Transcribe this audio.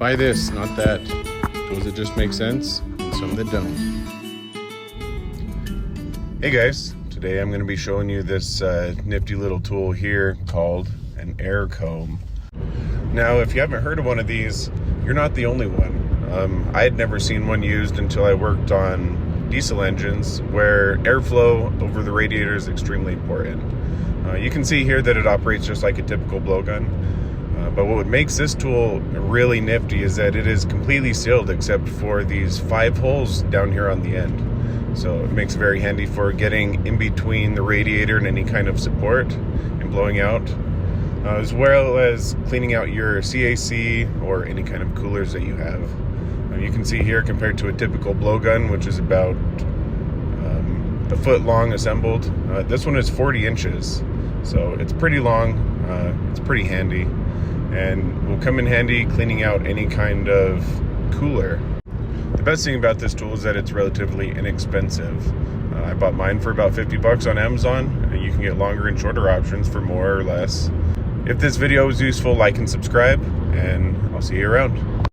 Buy this, not that. Tools that just make sense, and some that don't. Hey guys, today I'm going to be showing you this nifty little tool here called an air comb. Now, if you haven't heard of one of these, you're not the only one. I had never seen one used until I worked on diesel engines where airflow over the radiator is extremely important. You can see here that it operates just like a typical blowgun. But what makes this tool really nifty is that it is completely sealed except for these 5 holes down here on the end. So it makes it very handy for getting in between the radiator and any kind of support and blowing out, as well as cleaning out your CAC or any kind of coolers that you have. You can see here compared to a typical blowgun, which is about a foot long assembled, this one is 40 inches. So it's pretty long, it's pretty handy, and will come in handy cleaning out any kind of cooler. The best thing about this tool is that it's relatively inexpensive. I bought mine for about 50 bucks on Amazon, and you can get longer and shorter options for more or less. If this video was useful, like and subscribe, and I'll see you around.